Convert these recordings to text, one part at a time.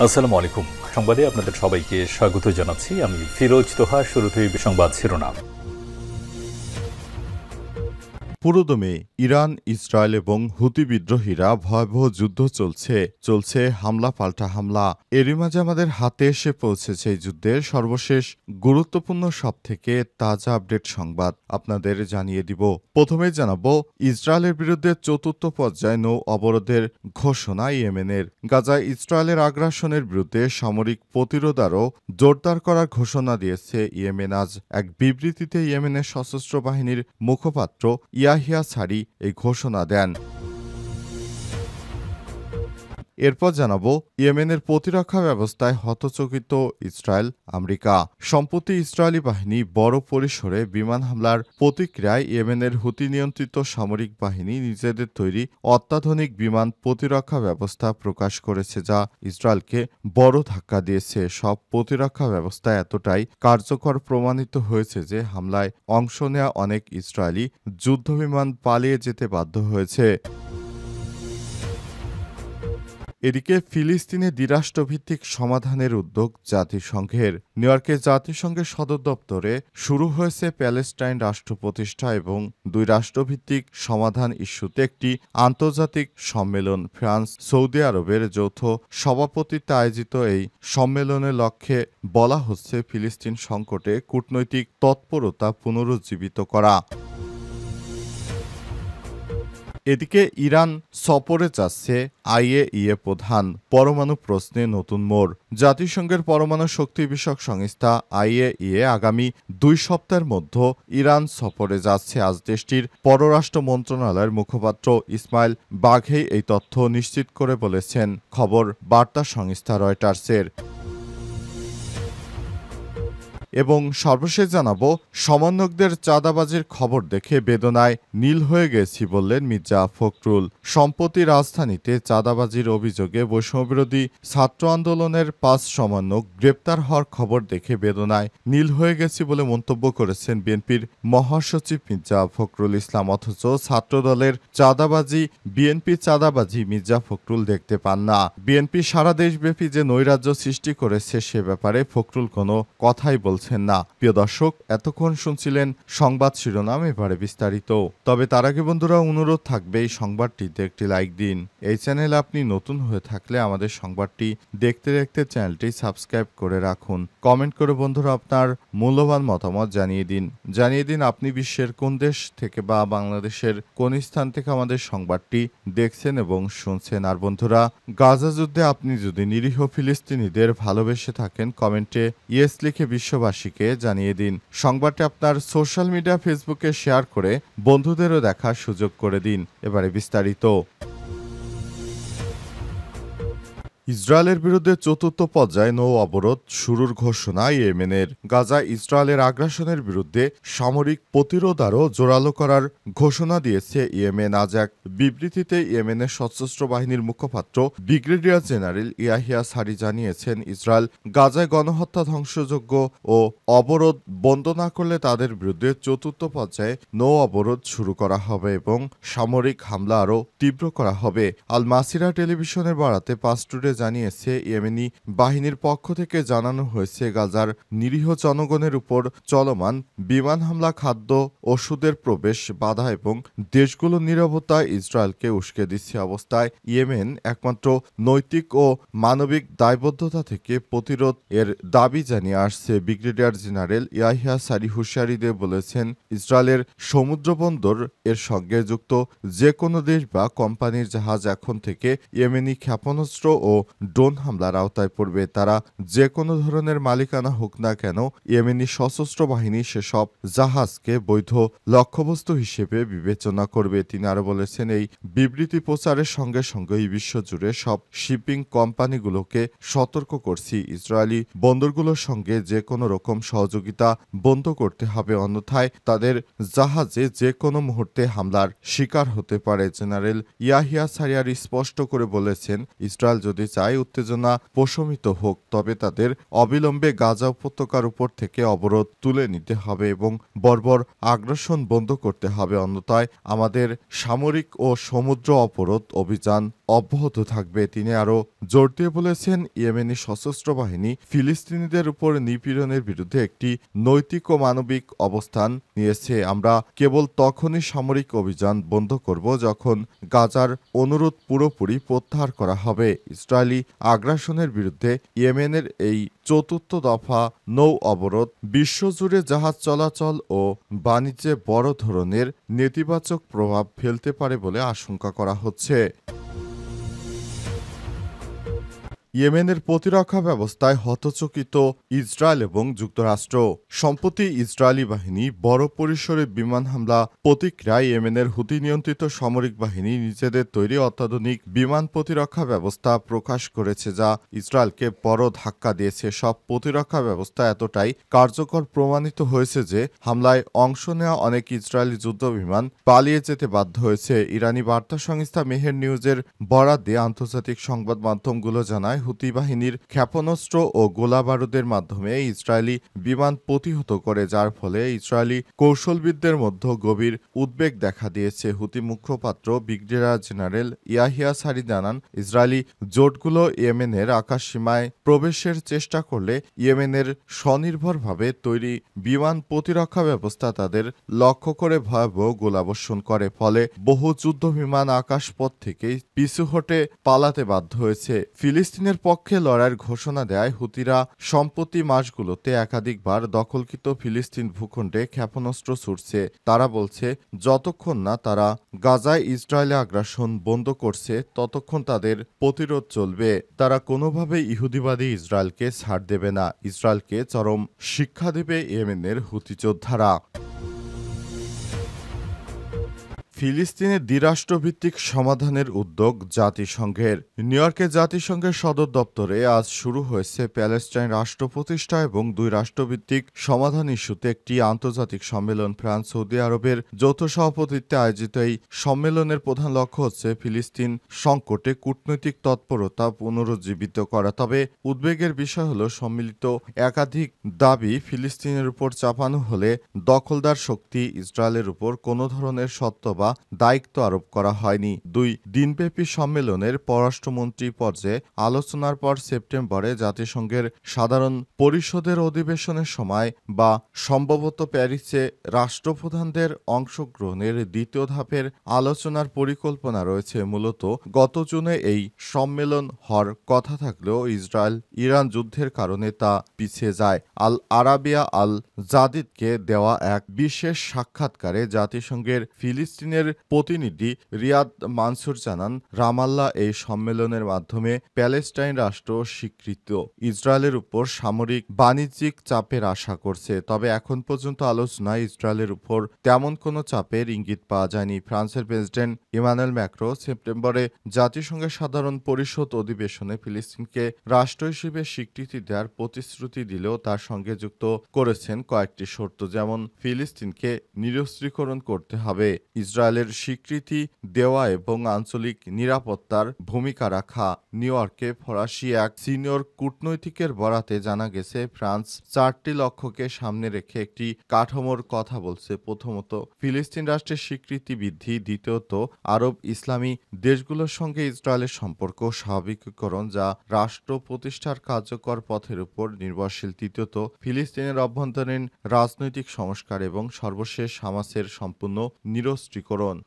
আসসালামু আলাইকুম। সংবাদে আপনাদের সবাইকে স্বাগত জানাচ্ছি। আমি ফিরোজ তোহা। শুরুতেই সংবাদ শিরোনাম। পুরোদমে ইরান, ইসরায়েল এবং হুতি বিদ্রোহীরা ভয়াবহ যুদ্ধ চলছে হামলা পাল্টা হামলা। এরই মাঝে আমাদের হাতে এসে পৌঁছেছে এই যুদ্ধের সর্বশেষ গুরুত্বপূর্ণ সবথেকে তাজা আপডেট সংবাদ আপনাদের জানিয়ে দিব। প্রথমেই জানাবো ইসরায়েলের বিরুদ্ধে চতুর্থ পর্যায়ে নৌ অবরোধের ঘোষণা ইয়েমেনের। গাজায় ইসরায়েলের আগ্রাসনের বিরুদ্ধে সামরিক প্রতিরোধ আরও জোরদার করার ঘোষণা দিয়েছে ইয়েমেন। আজ এক বিবৃতিতে ইয়েমেনের সশস্ত্র বাহিনীর মুখপাত্র ইয়াহিয়া সারি এই ঘোষণা দেন। এরপর জানাবো ইয়েমেনের প্রতিরক্ষা ব্যবস্থায় হতচকিত ইসরায়েল, আমেরিকা। সম্প্রতি ইসরায়েলি বাহিনী বড় পরিসরে বিমান হামলার প্রতিক্রিয়ায় ইয়েমেনের হুতি নিয়ন্ত্রিত সামরিক বাহিনী নিজেদের তৈরি অত্যাধুনিক বিমান প্রতিরক্ষা ব্যবস্থা প্রকাশ করেছে, যা ইসরায়েলকে বড় ধাক্কা দিয়েছে। সব প্রতিরক্ষা ব্যবস্থা এতটাই কার্যকর প্রমাণিত হয়েছে যে হামলায় অংশ নেওয়া অনেক ইসরায়েলি যুদ্ধবিমান পালিয়ে যেতে বাধ্য হয়েছে। এদিকে ফিলিস্তিনে দ্বিরাষ্ট্রভিত্তিক সমাধানের উদ্যোগ জাতিসংঘের। নিউ ইয়র্কে জাতিসংঘের সদর দপ্তরে শুরু হয়েছে প্যালেস্টাইন রাষ্ট্র প্রতিষ্ঠা এবং দুই রাষ্ট্রভিত্তিক সমাধান ইস্যুতে একটি আন্তর্জাতিক সম্মেলন। ফ্রান্স, সৌদি আরবের যৌথ সভাপতিত্বে আয়োজিত এই সম্মেলনের লক্ষ্যে বলা হচ্ছে ফিলিস্তিন সংকটে কূটনৈতিক তৎপরতা পুনরুজ্জীবিত করা। এদিকে ইরান সফরে যাচ্ছে আইএইএ প্রধান। পরমাণু প্রশ্নে নতুন মোড়। জাতিসংঘের পরমাণু শক্তি বিষয়ক সংস্থা আইএইএ আগামী 2 সপ্তাহের মধ্যে ইরান সফরে যাচ্ছে। আজ দেশটির পররাষ্ট্র মন্ত্রণালয়ের মুখপাত্র ইসমাইল বাঘেই এই তথ্য নিশ্চিত করে বলেছেন খবর বার্তা সংস্থা রয়টার্সের। এবং সর্বশেষ জানাবো সমন্বয়কদের চাঁদাবাজির খবর দেখে বেদনায় নীল হয়ে গেছি বললেন মির্জা ফখরুল। সম্প্রতি রাজধানীতে চাঁদাবাজির অভিযোগে বৈষম্যবিরোধী ছাত্র আন্দোলনের 5 সমন্বয়ক গ্রেপ্তার হওয়ার খবর দেখে বেদনায় নীল হয়ে গেছি বলে মন্তব্য করেছেন বিএনপির মহাসচিব মির্জা ফখরুল ইসলাম। অথচ ছাত্রদলের বিএনপি চাঁদাবাজি মির্জা ফখরুল দেখতে পান না। বিএনপি সারা দেশব্যাপী যে নৈরাজ্য সৃষ্টি করেছে সে ব্যাপারে ফখরুল কোনো কথাই বলছেন না। প্রিয় দর্শক, এতক্ষণ শুনছিলেন সংবাদ শিরোনাম, এবারে বিস্তারিত। তবে তার আগে বন্ধুরা অনুরোধ থাকবে এই সংবাদটিতে একটি লাইক দিন। এই চ্যানেলে আপনি নতুন হয়ে থাকলে আমাদের সংবাদটি দেখতে দেখতে চ্যানেলটি সাবস্ক্রাইব করে রাখুন। কমেন্ট করে বন্ধুরা আপনার মূল্যবান মতামত জানিয়ে দিন আপনি বিশ্বের কোন দেশ থেকে বা বাংলাদেশের কোন স্থান থেকে আমাদের সংবাদটি দেখছেন এবং শুনছেন। আর বন্ধুরা, গাজা যুদ্ধে আপনি যদি নিরীহ ফিলিস্তিনিদের ভালোবেসে থাকেন কমেন্টে ইয়েস লিখে বিশ্ববাসীকে জানিয়ে দিন। সংবাদটি আপনার সোশ্যাল মিডিয়া ফেসবুকে শেয়ার করে বন্ধুদেরও দেখার সুযোগ করে দিন। এবারে বিস্তারিত। ইসরায়েলের বিরুদ্ধে চতুর্থ পর্যায়ে নৌ অবরোধ শুরুর ঘোষণা ইয়েমেনের। গাজায় ইসরায়েলের আগ্রাসনের বিরুদ্ধে সামরিক প্রতিরোধ আরও জোরালো করার ঘোষণা দিয়েছে ইয়েমেন। আজ এক বিবৃতিতে ইয়েমেনের সশস্ত্র বাহিনীর মুখপাত্র ব্রিগেডিয়ার জেনারেল ইয়াহিয়া সারি জানিয়েছেন, ইসরায়েল গাজায় গণহত্যা, ধ্বংসযজ্ঞ ও অবরোধ বন্ধ না করলে তাদের বিরুদ্ধে চতুর্থ পর্যায়ে নৌ অবরোধ শুরু করা হবে এবং সামরিক হামলা আরও তীব্র করা হবে। আল মাসিরা টেলিভিশনের বার্তাতে 5 টুডে জানিয়েছে, ইয়েমেনি বাহিনীর পক্ষ থেকে জানানো হয়েছে গাজার নিরীহ জনগণের উপর চলমান বিমান হামলা, খাদ্য, ওষুধের প্রবেশ বাধা এবং দেশগুলোর নীরবতা ইসরায়েলকে উস্কে দিচ্ছে। অবস্থায় ইয়েমেন একমাত্র নৈতিক ও মানবিক দায়বদ্ধতা থেকে প্রতিরোধ এর দাবি জানিয়ে আসছে। ব্রিগেডিয়ার জেনারেল ইয়াহিয়া সারি হুঁশিয়ারি দিয়ে বলেছেন, ইসরায়েলের সমুদ্র বন্দর এর সঙ্গে যুক্ত যে কোনো দেশ বা কোম্পানির জাহাজ এখন থেকে ইয়েমেনি ক্ষেপণাস্ত্র ও ড্রোন হামলার আওতায় পড়বে। তারা যে কোনো ধরনের মালিকানা হোক না কেন, ইয়েমেনি সশস্ত্র বাহিনী সেসব জাহাজকে বৈধ লক্ষ্যবস্তু হিসেবে বিবেচনা করবে। তিনি আরও বলেছেন, এই বিবৃতি প্রচারের সঙ্গে সঙ্গে বিশ্বজুড়ে সব শিপিং কোম্পানিগুলোকে সতর্ক করছি, ইসরায়েলি বন্দরগুলোর সঙ্গে যে কোনো রকম সহযোগিতা বন্ধ করতে হবে, অন্যথায় তাদের জাহাজে যে কোনো মুহূর্তে হামলার শিকার হতে পারে। জেনারেল ইয়াহিয়া সারিয়ার স্পষ্ট করে বলেছেন, ইসরায়েল যদি চায় উত্তেজনা প্রশমিত হোক, তবে তাদের অবিলম্বে গাজা উপত্যকার উপর থেকে অবরোধ তুলে নিতে হবে এবং বর্বর আগ্রাসন বন্ধ করতে হবে, অন্যথায় আমাদের সামরিক ও সমুদ্র অবরোধ অভিযান অব্যাহত থাকবে। তিনি আরও জোর দিয়ে বলেছেন, ইয়েমেনি সশস্ত্র বাহিনী ফিলিস্তিনিদের উপর নিপীড়নের বিরুদ্ধে একটি নৈতিক ও মানবিক অবস্থান নিয়েছে। আমরা কেবল তখনই সামরিক অভিযান বন্ধ করব যখন গাজার অনুরোধ পুরোপুরি প্রত্যাহার করা হবে। ইসরায়েলি আগ্রাসনের বিরুদ্ধে ইয়েমেনের এই চতুর্থ দফা নৌ অবরোধ বিশ্বজুড়ে জাহাজ চলাচল ও বাণিজ্যে বড় ধরনের নেতিবাচক প্রভাব ফেলতে পারে বলে আশঙ্কা করা হচ্ছে। ইয়েমেনের প্রতিরক্ষা ব্যবস্থায় হতচকিত ইসরায়েল এবং যুক্তরাষ্ট্র। সম্প্রতি ইসরায়েলি বাহিনী বড় পরিসরে বিমান হামলা প্রতিক্রিয়ায় ইয়েমেনের হুতি নিয়ন্ত্রিত সামরিক বাহিনী নিজেদের তৈরি অত্যাধুনিক বিমান প্রতিরক্ষা ব্যবস্থা প্রকাশ করেছে, যা ইসরায়েলকে বড় ধাক্কা দিয়েছে। সব প্রতিরক্ষা ব্যবস্থা এতটাই কার্যকর প্রমাণিত হয়েছে যে হামলায় অংশ নেওয়া অনেক ইসরায়েলি যুদ্ধবিমান পালিয়ে যেতে বাধ্য হয়েছে। ইরানি বার্তা সংস্থা মেহের নিউজের বরাত দিয়ে আন্তর্জাতিক সংবাদ মাধ্যমগুলো জানায়, হুতি বাহিনীর ক্ষেপণাস্ত্র ও গোলাবারুদের মাধ্যমে ইসরায়েলি বিমান প্রতিহত করে, যার ফলে ইসরায়েলি কৌশলবিদদের মধ্যে গভীর উদ্বেগ দেখা দিয়েছে। হুতি মুখপাত্র ব্রিগেডিয়ার জেনারেল ইয়াহিয়া সারি জানান, ইসরায়েলি জোটগুলো ইয়েমেনের আকাশসীমায় প্রবেশের চেষ্টা করলে ইয়েমেনের স্বনির্ভরভাবে তৈরি বিমান প্রতিরক্ষা ব্যবস্থা তাদের লক্ষ্য করে ভয়াবহ গোলাবর্ষণ করে। ফলে বহু যুদ্ধবিমান আকাশপথ থেকে পিছু হটে পালাতে বাধ্য হয়েছে। ফিলিস্তিনের পক্ষে লড়াইয়ের ঘোষণা দেয় হুতিরা সম্প্রতি মাসগুলোতে একাধিকবার দখলকৃত ফিলিস্তিন ভূখণ্ডে ক্ষেপণাস্ত্র ছুড়ছে। তারা বলছে, যতক্ষণ না তারা গাজায় ইসরায়েলে আগ্রাসন বন্ধ করছে ততক্ষণ তাদের প্রতিরোধ চলবে। তারা কোনোভাবেই ইহুদিবাদী ইসরায়েলকে ছাড় দেবে না। ইসরায়েলকে চরম শিক্ষা দেবে ইয়েমেনের হুতি যোদ্ধারা। ফিলিস্তিনের দ্বিরাষ্ট্রভিত্তিক সমাধানের উদ্যোগ জাতিসংঘের। নিউ ইয়র্কে জাতিসংঘের সদর দপ্তরে আজ শুরু হয়েছে প্যালেস্টাইন রাষ্ট্র প্রতিষ্ঠা এবং দুই রাষ্ট্রভিত্তিক সমাধান ইস্যুতে একটি আন্তর্জাতিক সম্মেলন। ফ্রান্স, সৌদি আরবের যৌথ সভাপতিত্বে আয়োজিত এই সম্মেলনের প্রধান লক্ষ্য হচ্ছে ফিলিস্তিন সংকটে কূটনৈতিক তৎপরতা পুনরুজ্জীবিত করা। তবে উদ্বেগের বিষয় হল, সম্মিলিত একাধিক দাবি ফিলিস্তিনের উপর চাপানো হলে দখলদার শক্তি ইসরায়েলের উপর কোনো ধরনের সত্য বা দায়িত্ব আরোপ করা হয়নি। দুই দিনব্যাপী সম্মেলনের পররাষ্ট্রমন্ত্রী পর্যায়ে আলোচনার পর সেপ্টেম্বরে জাতিসংঘের সাধারণ পরিষদের অধিবেশনের সময় বা সম্ভবত প্যারিসে রাষ্ট্রপ্রধানদের অংশগ্রহণের দ্বিতীয় ধাপের আলোচনার পরিকল্পনা রয়েছে। মূলত গত জুনে এই সম্মেলন হওয়ার কথা থাকলেও ইসরায়েল ইরান যুদ্ধের কারণে তা পিছিয়ে যায়। আল আরাবিয়া আল জাদিদকে দেওয়া এক বিশেষ সাক্ষাৎকারে জাতিসংঘের ফিলিস্তিনের প্রতিনিধি রিয়াদ মানসুর জানান, রামাল্লা এই সম্মেলনের মাধ্যমে প্যালেস্টাইন রাষ্ট্র স্বীকৃত ইসরায়েলের উপর সামরিক বাণিজ্যিক চাপের আশা করছে। তবে এখন পর্যন্ত আলোচনায় ইসরায়েলের উপর তেমন কোনো চাপের ইঙ্গিত পাওয়া যায়নি। ফ্রান্সের প্রেসিডেন্ট ইমানুয়েল ম্যাক্রো সেপ্টেম্বরে জাতিসংঘের সাধারণ পরিষদ অধিবেশনে ফিলিস্তিনকে রাষ্ট্র হিসেবে স্বীকৃতি দেওয়ার প্রতিশ্রুতি দিলেও তার সঙ্গে যুক্ত করেছেন কয়েকটি শর্ত, যেমন ফিলিস্তিনকে নিরস্ত্রীকরণ করতে হবে, ইসরায়েলের স্বীকৃতি দেওয়া এবং আঞ্চলিক নিরাপত্তার ভূমিকা রাখা। নিউ ইয়র্কে ফরাসি এক সিনিয়র কূটনৈতিকের বরাতে জানা গেছে, ফ্রান্স চারটি লক্ষ্যকে সামনে রেখে একটি কাঠামোর কথা বলছে। প্রথমত, ফিলিস্তিন রাষ্ট্রের স্বীকৃতি বৃদ্ধি। দ্বিতীয়ত, আরব ইসলামী দেশগুলোর সঙ্গে ইসরায়েলের সম্পর্ক স্বাভাবিকীকরণ, যা রাষ্ট্র প্রতিষ্ঠার কার্যকর পথের উপর নির্ভরশীল। তৃতীয়ত, ফিলিস্তিনের অভ্যন্তরীণ রাজনৈতিক সংস্কার এবং সর্বশেষ হামাসের সম্পূর্ণ নিরস্ত্রীকরণ।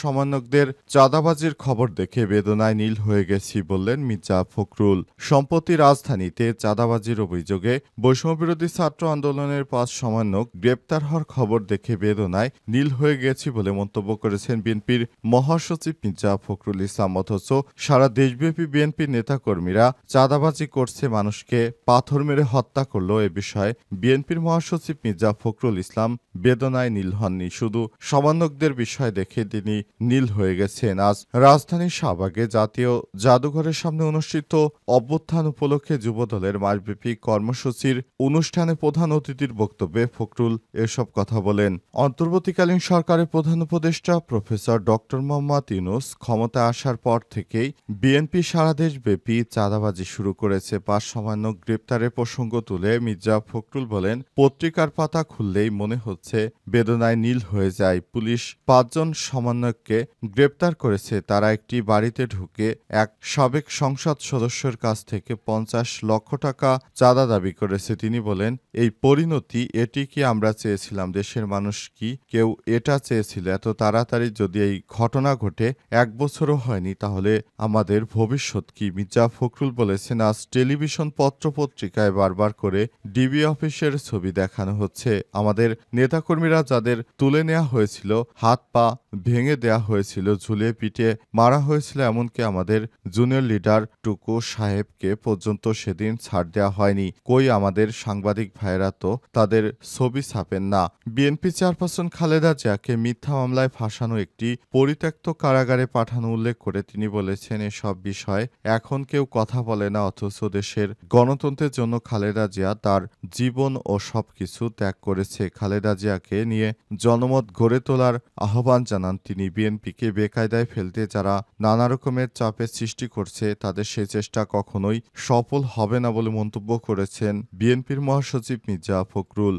সমন্বয়কদের চাঁদাবাজির খবর দেখে বেদনায় নীল হয়ে গেছি বললেন মির্জা ফখরুল। সম্প্রতি রাজধানীতে চাঁদাবাজির অভিযোগে বৈষম্যবিরোধী ছাত্র আন্দোলনের ৫ সমন্বয়ক গ্রেপ্তার হওয়ার খবর দেখে বেদনায় নীল হয়ে গেছি বলে মন্তব্য করেছেন বিএনপির মহাসচিব মির্জা ফখরুল ইসলাম। অথচ সারা দেশব্যাপী বিএনপির নেতাকর্মীরা চাঁদাবাজি করছে, মানুষকে পাথর মেরে হত্যা করল। এ বিষয়ে বিএনপির মহাসচিব মির্জা ফখরুল ইসলাম বেদনায় নীল হননি, শুধু সমন্বয়কদের বিষয় দেখে তিনি নীল হয়ে গেছেন। আজ রাজধানীর শাহবাগে জাতীয় জাদুঘরের সামনে অনুষ্ঠিত অভ্যুত্থান উপলক্ষে যুবদলের মাসব্যাপী কর্মসূচির অনুষ্ঠানে প্রধান অতিথির বক্তব্যে ফখরুল এসব কথা বলেন। অন্তর্বর্তীকালীন সরকারের প্রধান উপদেষ্টা প্রফেসর ডক্টর মোহাম্মদ ইউনূস ক্ষমতায় আসার পর থেকেই বিএনপি সারা দেশব্যাপী চাঁদাবাজি শুরু করেছে। ৫ সমন্বয়ক গ্রেপ্তারের প্রসঙ্গ তুলে মির্জা ফখরুল বলেন, পত্রিকার পাতা খুললেই মনে হচ্ছে বেদনায় নীল হয়ে যায়। পুলিশ ৫ জন সমন্বয়ক সমন্বয়ককে গ্রেপ্তার করেছে। তারা একটি বাড়িতে ঢুকে এক সাবেক সংসদ সদস্যের কাছ থেকে ৫০ লক্ষ টাকা চাঁদা দাবি করেছে। তিনি বলেন, এই পরিণতি, এটি কি আমরা চেয়েছিলাম? দেশের মানুষ কি কেউ এটা চেয়েছিল? এত তাড়াতাড়ি যদি এই ঘটনা ঘটে, ১ বছরও হয়নি, তাহলে আমাদের ভবিষ্যৎ কি? মির্জা ফখরুল বলেছেন, আজ টেলিভিশন পত্রপত্রিকায় বারবার করে ডিবি অফিসের ছবি দেখানো হচ্ছে। আমাদের নেতাকর্মীরা যাদের তুলে নেওয়া হয়েছিল, হাত পা ভেঙে দেয়া হয়েছিল, ঝুলিয়ে পিটিয়ে মারা হয়েছিল, এমনকি আমাদের জুনিয়র লিডার টুকু সাহেবকে পর্যন্ত সেদিন ছাড় দেওয়া হয়নি। কই আমাদের সাংবাদিক ভাইয়েরা তো তাদের ছবি ছাপেন না। বিএনপি চেয়ারপারসন খালেদা জিয়াকে মিথ্যা মামলায় ফাঁসানো, একটি পরিত্যক্ত কারাগারে পাঠানো উল্লেখ করে তিনি বলেছেন, এসব বিষয়ে এখন কেউ কথা বলে না, অথচ দেশের গণতন্ত্রের জন্য খালেদা জিয়া তার জীবন ও সবকিছু ত্যাগ করেছে। খালেদা জিয়াকে নিয়ে জনমত গড়ে তোলার আহ্বান জানান তিনি। বিএনপিকে বেকায়দায় ফেলতে যারা নানা রকমের চাপের সৃষ্টি করছে, তাদের সেই চেষ্টা কখনোই সফল হবে না বলে মন্তব্য করেছেন বিএনপির মহাসচিব মির্জা ফখরুল।